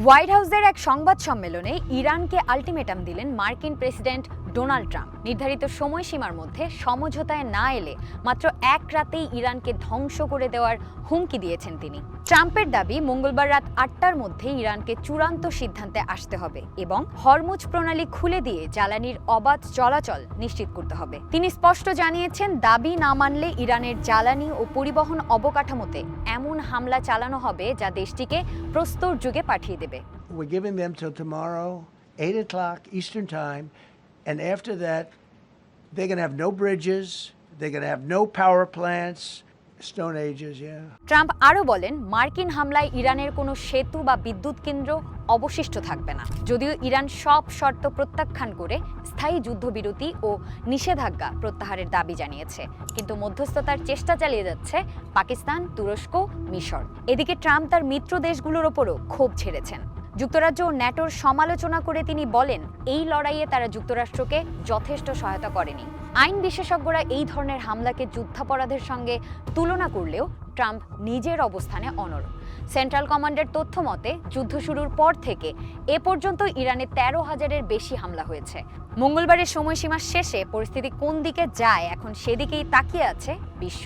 White হাউসের এক সংবাদ সম্মেলনে ইরানকে আলটিমেটাম দিলেন মার্কিন প্রেসিডেন্ট ডোনাল্ড ট্রাম্প। নির্ধারিত সময়সীমার মধ্যে সমঝোতায় না এলে মাত্র এক রাতেই ইরানকে ধ্বংস করে দেওয়ার হুমকি দিয়েছেন তিনি। ট্রাম্পের দাবি, মঙ্গলবার রাত ৮টার মধ্যে ইরানকে চূড়ান্ত সিদ্ধান্তে আসতে হবে এবং হরমুজ প্রণালী খুলে দিয়ে জ্বালানির অবাধ চলাচল নিশ্চিত করতে হবে। তিনি স্পষ্ট জানিয়েছেন, দাবি না মানলে ইরানের জ্বালানি ও পরিবহন অবকাঠামোতে এমন হামলা চালানো হবে যা দেশটিকে প্রস্তর যুগে পাঠিয়ে দেবে। We're giving them till tomorrow, 8 o'clock Eastern Time, and after that, they're going to have no bridges, they're going to have no power plants, Stone Ages, yeah. Trump আরও বলেন, মার্কিন হামলায় ইরানের কোনো সেতু বা বিদ্যুৎ কেন্দ্র অবশিষ্ট থাকবে না। যদিও ইরান সব শর্ত প্রত্যাখ্যান করে স্থায়ী যুদ্ধবিরতি ও নিষেধাজ্ঞা প্রত্যাহারের দাবি জানিয়েছে, কিন্তু মধ্যস্থতার চেষ্টা চালিয়ে যাচ্ছে পাকিস্তান, তুরস্ক, মিশর। এদিকে ট্রাম্প তার মিত্র দেশগুলোর ওপরও ক্ষোভ ঝেড়েছেন। যুক্তরাজ্য ও ন্যাটোর সমালোচনা করে তিনি বলেন, এই লড়াইয়ে তারা যুক্তরাষ্ট্রকে যথেষ্ট সহায়তা করেনি। আইন বিশেষজ্ঞরা এই ধরনের হামলাকে যুদ্ধাপরাধের সঙ্গে তুলনা করলেও ট্রাম্প নিজের অবস্থানে অনড়। সেন্ট্রাল কমান্ডের তথ্য মতে, যুদ্ধ শুরুর পর থেকে এ পর্যন্ত ইরানে ১৩,০০০-এর বেশি হামলা হয়েছে। মঙ্গলবারের সময়সীমা শেষে পরিস্থিতি কোন দিকে যায়, এখন সেদিকেই তাকিয়ে আছে বিশ্ব।